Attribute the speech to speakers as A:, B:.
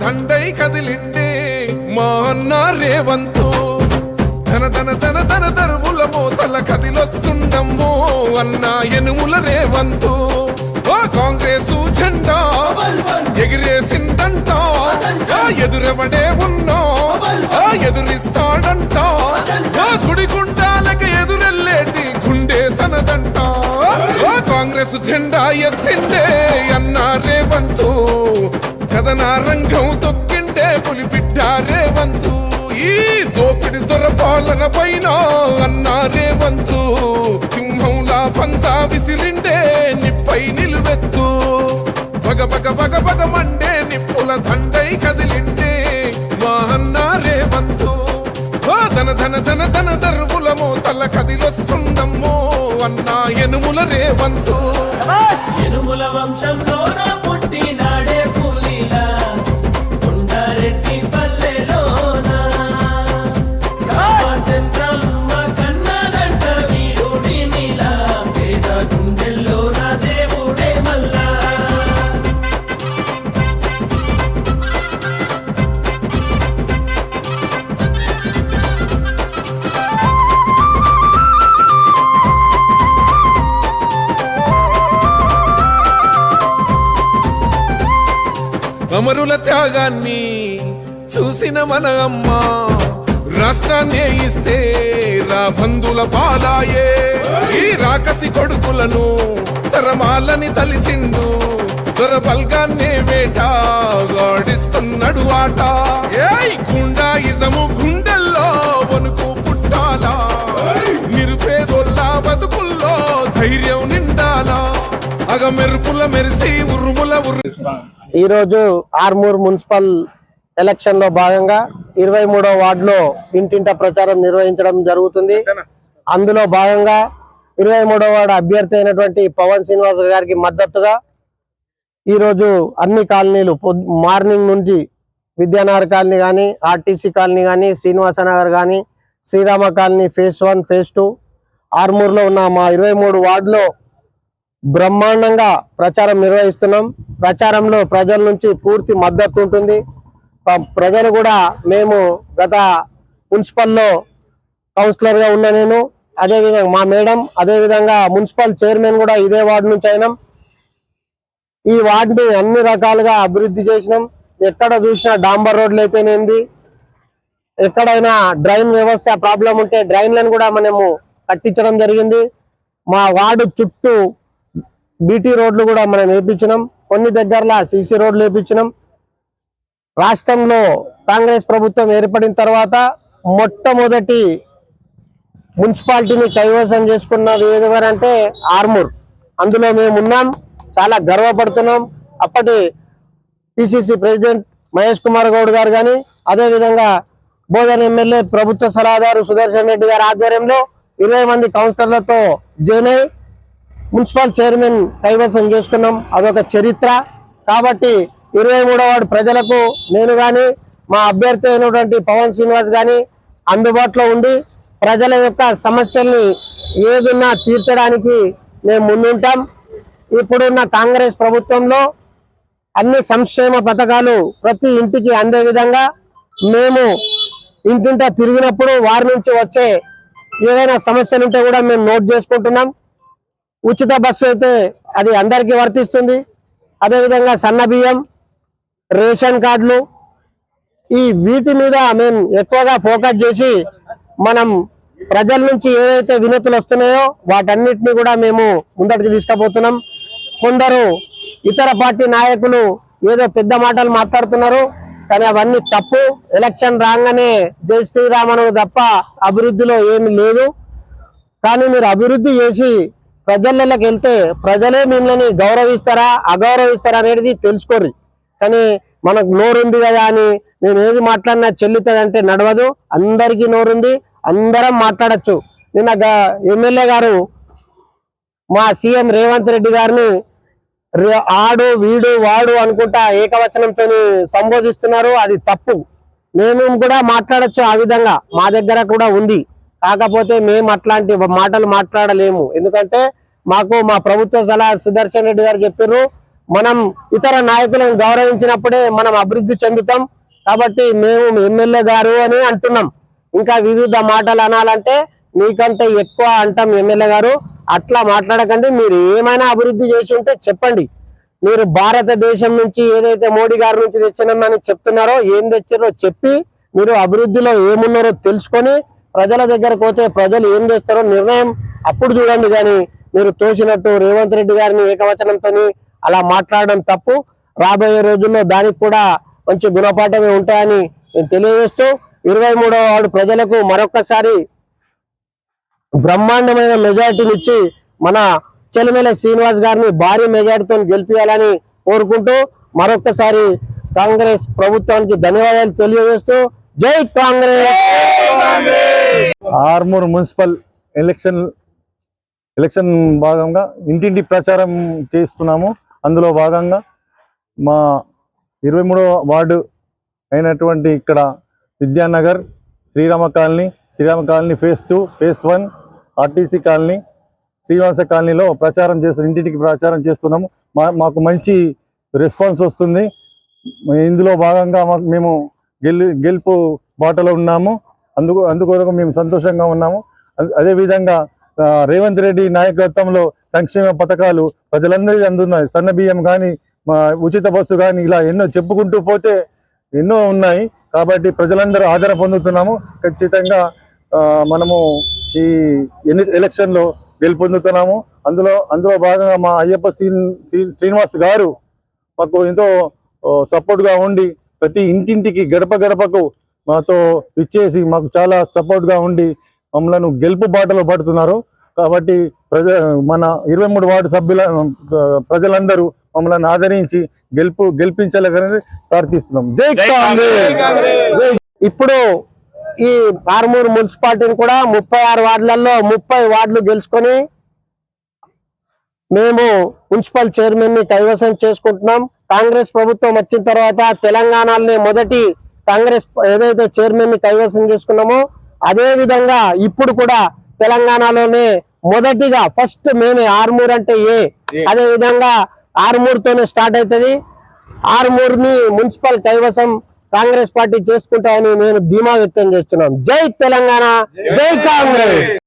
A: దండై కదిలిండే మా అన్న రేవంతు ధన ధన ధన ధన దరువుల మోతల కదిలొస్తుండమ్మో అన్న ఎనుముల రేవంతు కాంగ్రెసు జెండా ఎగిరేసిందంట ఎదురెవడే ఉన్నా ఎదురిస్తాడంట సుడిగుండాలకి ఎదురెల్లేటి గుండె తనదంట కాంగ్రెస్ జెండా ఎత్తిండే అన్న రేవంతు కథన రంగం తొక్కిండే పులిబిడ్డ రేవంతు ఈ దోపిడి దొరపాలన పైన అన్న రేవంతు సింహంలా పంజా విసిరిండే నిప్పై నిలువెత్తు బగ బగ బగ బగ మండే నిప్పుల దండై కదిలిండే మా అన్న రేవంతు ధన ధన ధన ధన దరువుల మోతల కదిలొస్తుందమ్మో అన్న ఎనుముల రేవంతు
B: ఎనుముల వంశంలో పుట్టినాడే పులిలా కొండారెడ్డి పల్లెలోన రామచంద్రమ్మ కన్నదంట వీరుడి నీలా పేద గుండెల్లోన దేవుడే మల్లా
A: అమరుల త్యాగాన్ని చూసిన మన అమ్మ రాష్ట్రాన్ని ఇస్తే రా బంధుల పాలాయే ఈ రాకసి కొడుకులను తరమాలని తలిచిండు దొరబల్గాన్నే వేట గాడిస్తున్నాడు ఆట ఏయ్ గుండాయిజము గుండెల్లో వణుకు పుట్టాలా నిరుపేదోళ్ళ బతుకుల్లో ధైర్యం నిండాలా అగ మెరుపుల మెరిసి ఉరుముల
C: ఈరోజు ఆర్మూర్ మున్సిపల్ ఎలక్షన్ లో భాగంగా 23వ వార్డులో ఇంటింట ప్రచారం నిర్వహించడం జరుగుతుంది. అందులో భాగంగా 23వ వార్డు అభ్యర్థి అయినటువంటి పవన్ శ్రీనివాస్ గారికి మద్దతుగా ఈరోజు అన్ని కాలనీలు మార్నింగ్ నుంచి విద్యానగర్ కాలనీ కానీ, ఆర్టీసీ కాలనీ కానీ, శ్రీనివాసనగర్ కానీ, శ్రీరామ కాలనీ ఫేజ్ 1 ఫేజ్ 2 ఆర్మూర్లో ఉన్న మా 23 వార్డులో బ్రహ్మాండంగా ప్రచారం నిర్వహిస్తున్నాం. ప్రచారంలో ప్రజల నుంచి పూర్తి మద్దతు ఉంటుంది. ప్రజలు కూడా మేము గత మున్సిపల్లో కౌన్సిలర్గా ఉన్న నేను, అదేవిధంగా మా మేడం, అదేవిధంగా మున్సిపల్ చైర్మన్ కూడా ఇదే వార్డు నుంచి అయినాం. ఈ వార్డుని అన్ని రకాలుగా అభివృద్ధి చేసినాం. ఎక్కడ చూసినా డాంబర్ రోడ్లు అయితేనేంది, ఎక్కడైనా డ్రైన్ వ్యవస్థ ప్రాబ్లం ఉంటే డ్రైన్లను కూడా మనము కట్టించడం జరిగింది. మా వార్డు చుట్టూ బీటీ రోడ్లు కూడా మనం వేయించినాం. కొన్ని దగ్గరలో సీసీ రోడ్లు వేయించినాం. రాష్ట్రంలో కాంగ్రెస్ ప్రభుత్వం ఏర్పడిన తర్వాత మొట్టమొదటి మున్సిపాలిటీని కైవసం చేసుకున్నది ఏదంటే ఆర్మూర్. అందులో మేము ఉన్నాం, చాలా గర్వపడుతున్నాం. అప్పటి పిసిసి ప్రెసిడెంట్ మహేష్ కుమార్ గౌడ్ గారు కానీ, అదేవిధంగా బోధన ఎమ్మెల్యే ప్రభుత్వ సలహాదారు సుదర్శన్ రెడ్డి గారి ఆధ్వర్యంలో 20 మంది కౌన్సిలర్లతో జైన్ అయి మున్సిపల్ చైర్మన్ కైవసం చేసుకున్నాం. అదొక చరిత్ర. కాబట్టి 23వ వార్డు ప్రజలకు నేను కానీ, మా అభ్యర్థి అయినటువంటి పవన్ శ్రీనివాస్ కానీ అందుబాటులో ఉండి ప్రజల యొక్క సమస్యల్ని ఏదున్నా తీర్చడానికి మేము ముందుంటాం. ఇప్పుడున్న కాంగ్రెస్ ప్రభుత్వంలో అన్ని సంక్షేమ పథకాలు ప్రతి ఇంటికి అందే విధంగా మేము ఇంటింటా తిరిగినప్పుడు వారి నుంచి వచ్చే ఏదైనా సమస్యలు ఉంటే కూడా మేము నోట్ చేసుకుంటున్నాం. ఉచిత బస్సు అయితే అది అందరికీ వర్తిస్తుంది. అదేవిధంగా సన్న బియ్యం, రేషన్ కార్డులు, ఈ వీటి మీద మేము ఎక్కువగా ఫోకస్ చేసి మనం ప్రజల నుంచి ఏవైతే వినతులు వస్తున్నాయో వాటన్నిటిని కూడా మేము ముందటికి తీసుకుపోతున్నాం. కొందరు ఇతర పార్టీ నాయకులు ఏదో పెద్ద మాటలు మాట్లాడుతున్నారు, కానీ అవన్నీ తప్పు. ఎలక్షన్ రాగానే జై శ్రీరామను తప్ప అభివృద్ధిలో ఏమి లేదు. కానీ మీరు అభివృద్ధి చేసి ప్రజలకి వెళ్తే ప్రజలే మిమ్మల్ని గౌరవిస్తారా అగౌరవిస్తారా అనేది తెలుసుకోరు. కానీ మనకు నోరుంది కదా అని మేము ఏది మాట్లాడినా చెల్లుతుంది అంటే నడవదు. అందరికీ నోరుంది, అందరం మాట్లాడచ్చు. నిన్న ఎమ్మెల్యే గారు మా సీఎం రేవంత్ రెడ్డి గారిని ఆడు వీడు వాడు అనుకుంటా ఏకవచనంతో సంబోధిస్తున్నారు. అది తప్పు. మేము కూడా మాట్లాడచ్చు, ఆ విధంగా మా దగ్గర కూడా ఉంది. కాకపోతే మేము అట్లాంటి మాటలు మాట్లాడలేము. ఎందుకంటే మాకు మా ప్రభుత్వ సలహా సుదర్శన్ రెడ్డి గారు చెప్పారు, మనం ఇతర నాయకులను గౌరవించినప్పుడే మనం అభివృద్ధి చెందుతాం. కాబట్టి మేము ఎమ్మెల్యే గారు అని అంటున్నాం. ఇంకా వివిధ మాటలు అనాలంటే మీకంటే ఎక్కువ అంటాం ఎమ్మెల్యే గారు. అట్లా మాట్లాడకండి. మీరు ఏమైనా అభివృద్ధి చేసి ఉంటే చెప్పండి. మీరు భారతదేశం నుంచి ఏదైతే మోడీ గారి నుంచి తెచ్చినామని చెప్తున్నారో, ఏం తెచ్చారో చెప్పి మీరు అభివృద్ధిలో ఏమున్నారో తెలుసుకొని ప్రజల దగ్గరకు పోతే ప్రజలు ఏం చేస్తారో నిర్ణయం అప్పుడు చూడండి. కానీ మీరు తోసినట్టు రేవంత్ రెడ్డి గారిని ఏకవచనంతో అలా మాట్లాడడం తప్పు. రాబోయే రోజుల్లో దానికి కూడా మంచి గుణపాఠమే ఉంటాయని నేను తెలియజేస్తూ 23వ వార్డు ప్రజలకు మరొకసారి బ్రహ్మాండమైన మెజార్టీని ఇచ్చి మన చెలిమెల శ్రీనివాస్ గారిని భారీ మెజార్టీతో గెలిపించాలని కోరుకుంటూ మరొకసారి కాంగ్రెస్ ప్రభుత్వానికి ధన్యవాదాలు తెలియజేస్తూ జై కాంగ్రెస్.
D: ఆర్మూర్ మున్సిపల్ ఎలక్షన్ భాగంగా ఇంటింటి ప్రచారం చేస్తున్నాము. అందులో భాగంగా మా 23వ వార్డు అయినటువంటి ఇక్కడ Vidyanagar, Srirama colony phase 2, phase 1, RTC colony, Srinivasa కాలనీలో ఇంటింటికి ప్రచారం చేస్తున్నాము. మాకు మంచి రెస్పాన్స్ వస్తుంది. ఇందులో భాగంగా మేము గెలుపు బాటలో ఉన్నాము. అందుకొరకు మేము సంతోషంగా ఉన్నాము. అదేవిధంగా రేవంత్ రెడ్డి నాయకత్వంలో సంక్షేమ పథకాలు ప్రజలందరికీ అందుతున్నాయి. సన్న బియ్యం కానీ, ఉచిత బస్సు కానీ, ఇలా ఎన్నో చెప్పుకుంటూ పోతే ఎన్నో ఉన్నాయి. కాబట్టి ప్రజలందరూ ఆదరణ పొందుతున్నాము. ఖచ్చితంగా మనము ఈ ఎలక్షన్లో గెలుపొందుతున్నాము. అందులో భాగంగా మా అయ్యప్ప శ్రీనివాస్ గారు మాకు ఎంతో సపోర్ట్గా ఉండి ప్రతి ఇంటింటికి గడపకు మాతో ఇచ్చేసి మాకు చాలా సపోర్ట్గా ఉండి మమ్మల్ని గెలుపు బాటలో పడుతున్నారు. కాబట్టి మన 23 వార్డు ప్రజలందరూ మమ్మల్ని ఆదరించి గెలిపించాలని ప్రార్థిస్తున్నాం. జై కాంగ్రెస్. ఇప్పుడు ఈ ఆర్మూర్ మున్సిపాలిటీని కూడా 36 వార్డులలో 30 వార్డులు గెలుచుకొని మేము మున్సిపల్ చైర్మన్ ని కైవసం చేసుకుంటున్నాం. కాంగ్రెస్ ప్రభుత్వం వచ్చిన తర్వాత తెలంగాణలోనే మొదటి కాంగ్రెస్ ఏదైతే చైర్మన్ ని కైవసం చేసుకున్నామో అదే విధంగా ఇప్పుడు కూడా తెలంగాణలోనే మొదటిగా ఫస్ట్ మేమే. ఆర్మూర్ అంటే అదే విధంగా ఆర్మూర్ తోనే స్టార్ట్ అవుతుంది. ఆర్మూర్ ని మున్సిపల్ కైవసం కాంగ్రెస్ పార్టీ చేసుకుంటామని నేను ధీమా వ్యక్తం చేస్తున్నాం. జై తెలంగాణ, జై కాంగ్రెస్.